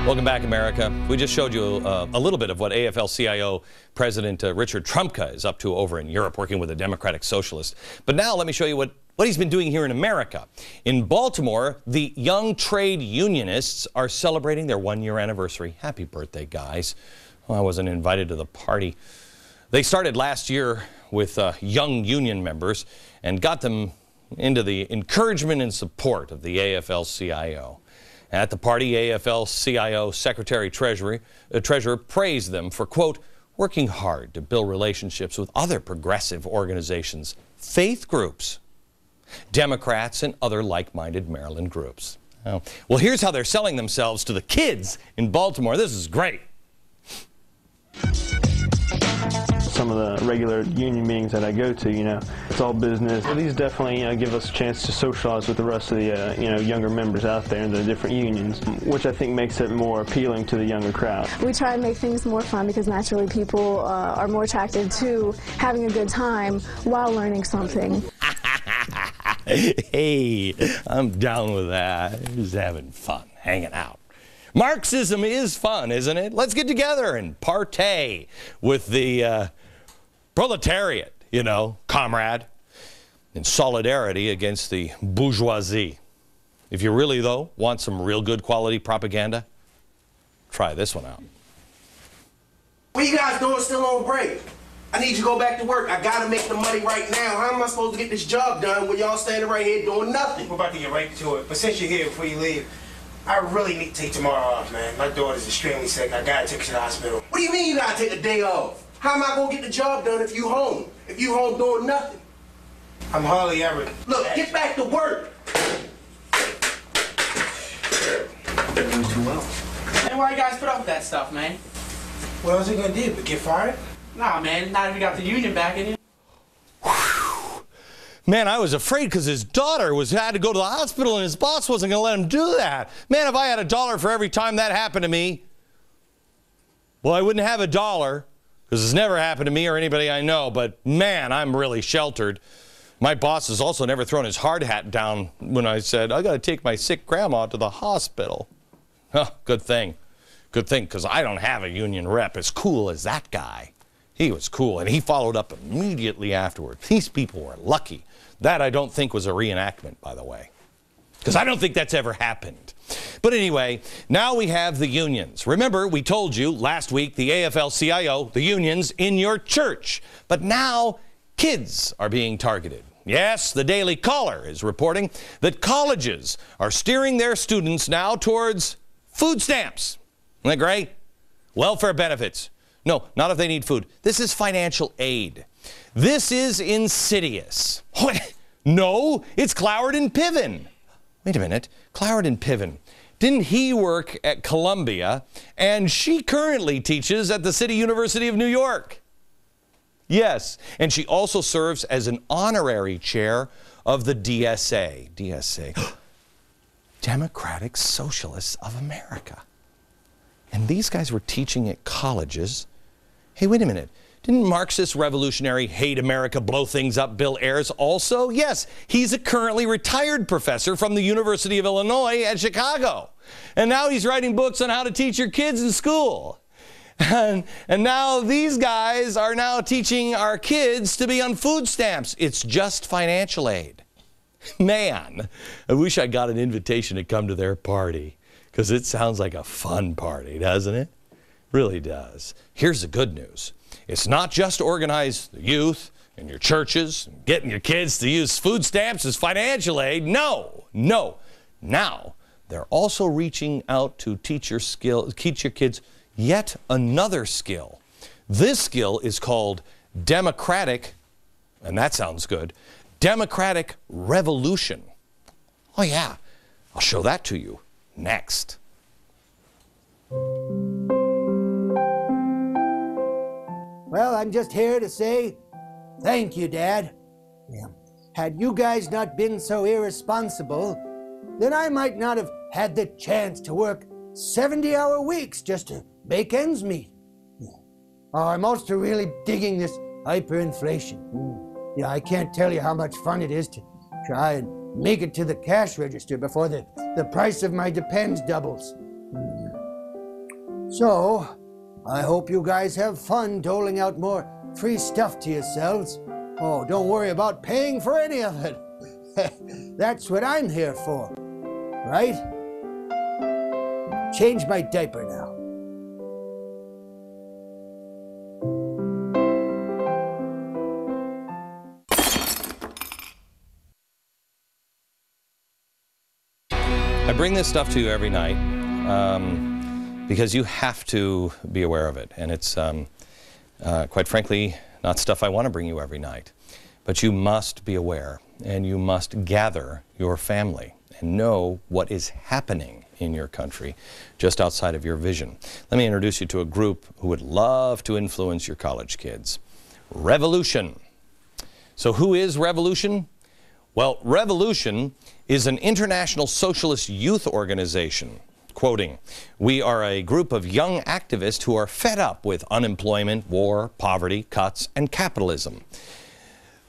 Welcome back, America. We just showed you a little bit of what AFL-CIO President Richard Trumka is up to over in Europe, working with the Democratic Socialists. But now let me show you what he's been doing here in America. In Baltimore, the young trade unionists are celebrating their one-year anniversary. Happy birthday, guys. Well, I wasn't invited to the party. They started last year with young union members and got them into the encouragement and support of the AFL-CIO. At the party, AFL-CIO Secretary-Treasurer praised them for, quote, working hard to build relationships with other progressive organizations, faith groups, Democrats, and other like-minded Maryland groups. Oh. Well, here's how they're selling themselves to the kids in Baltimore. This is great. Some of the regular union meetings that I go to, it's all business. Well, these definitely, give us a chance to socialize with the rest of the, younger members out there in the different unions, which I think makes it more appealing to the younger crowd. We try and make things more fun because naturally people are more attracted to having a good time while learning something. Hey, I'm down with that. Just having fun, hanging out. Marxism is fun, isn't it? Let's get together and partay with the proletariat, comrade, in solidarity against the bourgeoisie. If you really, though, want some real good quality propaganda, try this one out. What you guys doing still on break? I need you to go back to work. I gotta make the money right now. How am I supposed to get this job done when y'all standing right here doing nothing? We're about to get right to it, but since you're here, before you leave, I really need to take tomorrow off, man. My daughter's extremely sick. I gotta take her to the hospital. What do you mean you gotta take a day off? How am I gonna get the job done if you home? If you home doing nothing? I'm hardly ever. Look, get back to work. You're doing too well. Man, why you guys put up with that stuff, man? What else are you gonna do? But get fired? Nah, man, not even got the union back in you. Man, I was afraid because his daughter had to go to the hospital and his boss wasn't going to let him do that. Man, if I had $1 for every time that happened to me, well, I wouldn't have $1 because it's never happened to me or anybody I know, but man, I'm really sheltered. My boss has also never thrown his hard hat down when I said, I got to take my sick grandma to the hospital. Oh, good thing. Good thing, because I don't have a union rep as cool as that guy. He was cool, and he followed up immediately afterward. These people were lucky. That I don't think was a reenactment, by the way, because I don't think that's ever happened. But anyway, now we have the unions. Remember, we told you last week the AFL-CIO, the unions in your church. But now kids are being targeted. Yes, the Daily Caller is reporting that colleges are steering their students now towards food stamps. Isn't that great? Welfare benefits. No, not if they need food. This is financial aid. This is insidious. What? No, it's Cloward and Piven. Wait a minute. Cloward and Piven. Didn't he work at Columbia? And she currently teaches at the City University of New York. Yes, and she also serves as an honorary chair of the DSA. DSA. Democratic Socialists of America. And these guys were teaching at colleges. Hey, wait a minute. Didn't Marxist revolutionary hate America, blow things up Bill Ayers also? Yes, he's a currently retired professor from the University of Illinois at Chicago. And now he's writing books on how to teach your kids in school. And now these guys are now teaching our kids to be on food stamps. It's just financial aid. Man, I wish I got an invitation to come to their party, because it sounds like a fun party, doesn't it? Really does. Here's the good news. It's not just organize the youth and your churches and getting your kids to use food stamps as financial aid. No, no. Now, they're also reaching out to teach your kids yet another skill. This skill is called democratic, and that sounds good, democratic revolution. Oh yeah, I'll show that to you next. Well, I'm just here to say thank you, Dad. Had you guys not been so irresponsible, then I might not have had the chance to work 70-hour weeks just to make ends meet. Oh, I'm also really digging this hyperinflation. Yeah, I can't tell you how much fun it is to try and make it to the cash register before the price of my Depends doubles. So, I hope you guys have fun doling out more free stuff to yourselves. Oh, don't worry about paying for any of it. That's what I'm here for, right? Change my diaper now. I bring this stuff to you every night because you have to be aware of it. And it's, quite frankly, not stuff I want to bring you every night. But you must be aware, and you must gather your family and know what is happening in your country just outside of your vision. Let me introduce you to a group who would love to influence your college kids. Revolution. So who is Revolution? Well, Revolution is an international socialist youth organization. Quoting, "We are a group of young activists who are fed up with unemployment, war, poverty, cuts, and capitalism."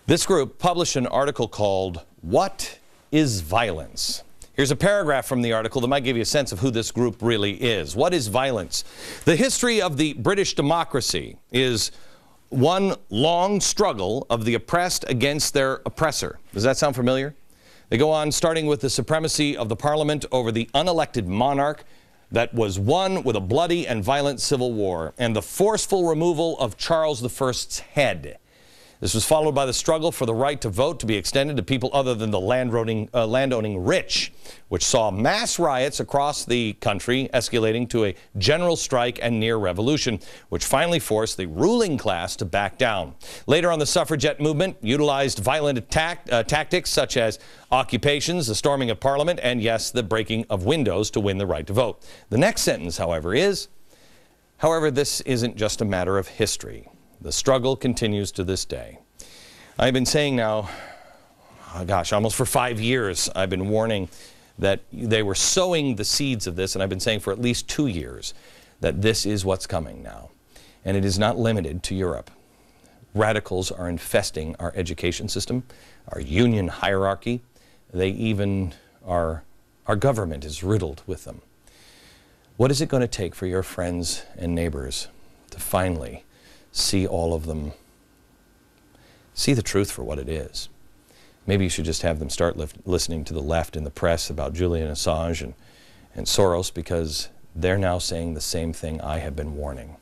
This group published an article called, "What is Violence?" Here's a paragraph from the article that might give you a sense of who this group really is. What is violence? The history of the British democracy is one long struggle of the oppressed against their oppressor. Does that sound familiar? They go on, starting with the supremacy of the Parliament over the unelected monarch that was won with a bloody and violent civil war, and the forceful removal of Charles I's head. This was followed by the struggle for the right to vote to be extended to people other than the landowning rich, which saw mass riots across the country escalating to a general strike and near revolution, which finally forced the ruling class to back down. Later on, the suffragette movement utilized violent tactics such as occupations, the storming of Parliament, and yes, the breaking of windows to win the right to vote. The next sentence, however, is, "However, this isn't just a matter of history. The struggle continues to this day." I've been saying now, oh gosh, almost for 5 years, I've been warning that they were sowing the seeds of this, and I've been saying for at least 2 years that this is what's coming now. And it is not limited to Europe. Radicals are infesting our education system, our union hierarchy. They even our government is riddled with them. What is it going to take for your friends and neighbors to finally see all of them, see the truth for what it is? Maybe you should just have them start listening to the left in the press about Julian Assange and Soros, because they're now saying the same thing I have been warning.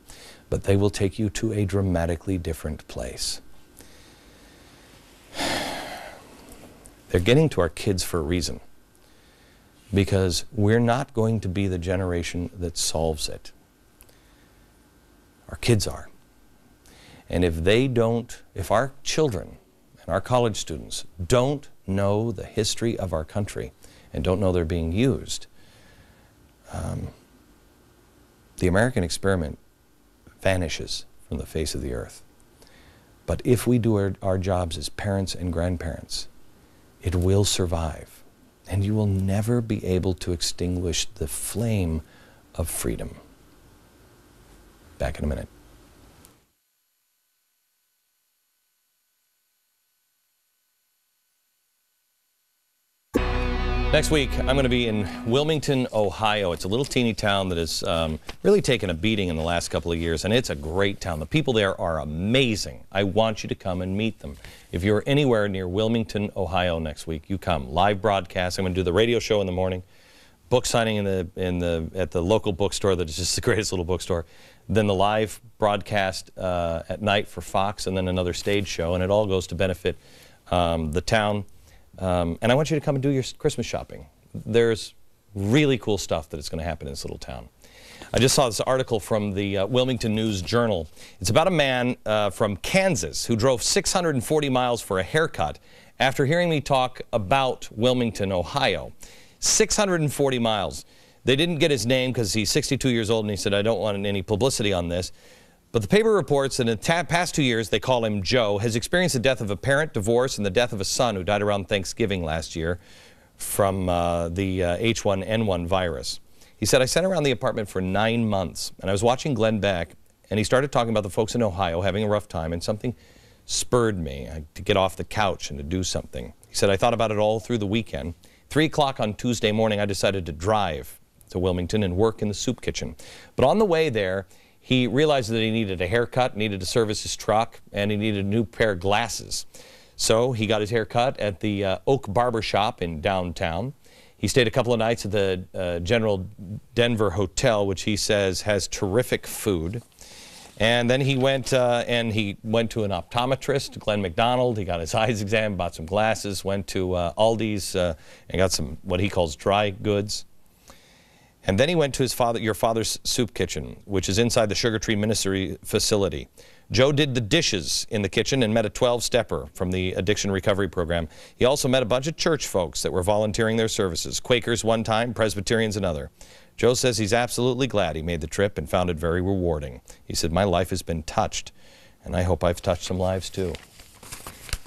But they will take you to a dramatically different place. They're getting to our kids for a reason, because we're not going to be the generation that solves it. Our kids are. And if our children and our college students don't know the history of our country and don't know they're being used, the American experiment vanishes from the face of the earth. But if we do our jobs as parents and grandparents, it will survive. And you will never be able to extinguish the flame of freedom. Back in a minute. Next week, I'm going to be in Wilmington, Ohio. It's a little teeny town that has really taken a beating in the last couple of years, and it's a great town. The people there are amazing. I want you to come and meet them. If you're anywhere near Wilmington, Ohio next week, you come. Live broadcast. I'm going to do the radio show in the morning, book signing at the local bookstore that is just the greatest little bookstore, then the live broadcast at night for Fox, and then another stage show, and it all goes to benefit the town. And I want you to come and do your Christmas shopping. There's really cool stuff that is going to happen in this little town. I just saw this article from the Wilmington News Journal. It's about a man from Kansas who drove 640 miles for a haircut after hearing me talk about Wilmington, Ohio. 640 miles. They didn't get his name because he's 62 years old, and he said, "I don't want any publicity on this." But the paper reports that in the past 2 years, they call him Joe, has experienced the death of a parent, divorce, and the death of a son who died around Thanksgiving last year from the H1N1 virus. He said, "I sat around the apartment for 9 months, and I was watching Glenn Beck, and he started talking about the folks in Ohio having a rough time, and something spurred me to get off the couch and to do something." He said, "I thought about it all through the weekend. 3 o'clock on Tuesday morning, I decided to drive to Wilmington and work in the soup kitchen. But on the way there, he realized that he needed a haircut, needed to service his truck, and he needed a new pair of glasses. So he got his hair cut at the Oak Barber Shop in downtown. He stayed a couple of nights at the General Denver Hotel, which he says has terrific food. And then he went to an optometrist, Glenn McDonald. He got his eyes examined, bought some glasses, went to Aldi's and got some what he calls dry goods. And then he went to your father's soup kitchen, which is inside the Sugar Tree Ministry facility. Joe did the dishes in the kitchen and met a 12-stepper from the addiction recovery program. He also met a bunch of church folks that were volunteering their services, Quakers one time, Presbyterians another. Joe says he's absolutely glad he made the trip and found it very rewarding. He said, "My life has been touched, and I hope I've touched some lives too."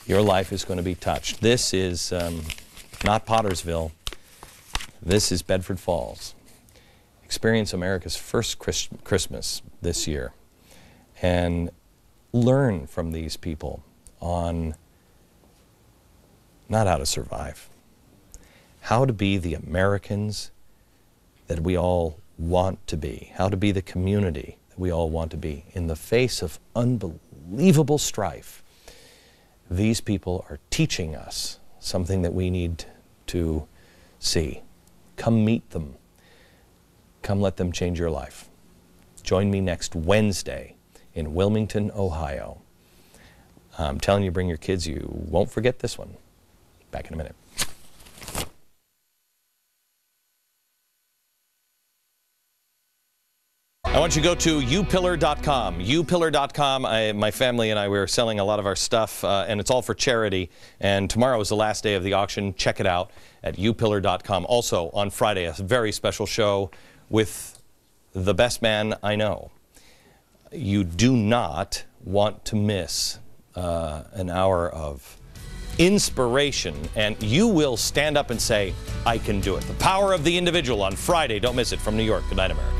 Your life is going to be touched. This is not Pottersville. This is Bedford Falls. Experience America's first Christmas this year and learn from these people on not how to survive, how to be the Americans that we all want to be, how to be the community that we all want to be. In the face of unbelievable strife, these people are teaching us something that we need to see. Come meet them. Come let them change your life. Join me next Wednesday in Wilmington, Ohio. I'm telling you, bring your kids. You won't forget this one. Back in a minute. I want you to go to upillar.com. upillar.com. My family and I, we were selling a lot of our stuff, and it's all for charity. And tomorrow is the last day of the auction. Check it out at upillar.com. Also, on Friday, a very special show with the best man I know. You do not want to miss an hour of inspiration, and you will stand up and say, "I can do it." The Power of the Individual on Friday. Don't miss it. From New York. Good night, America.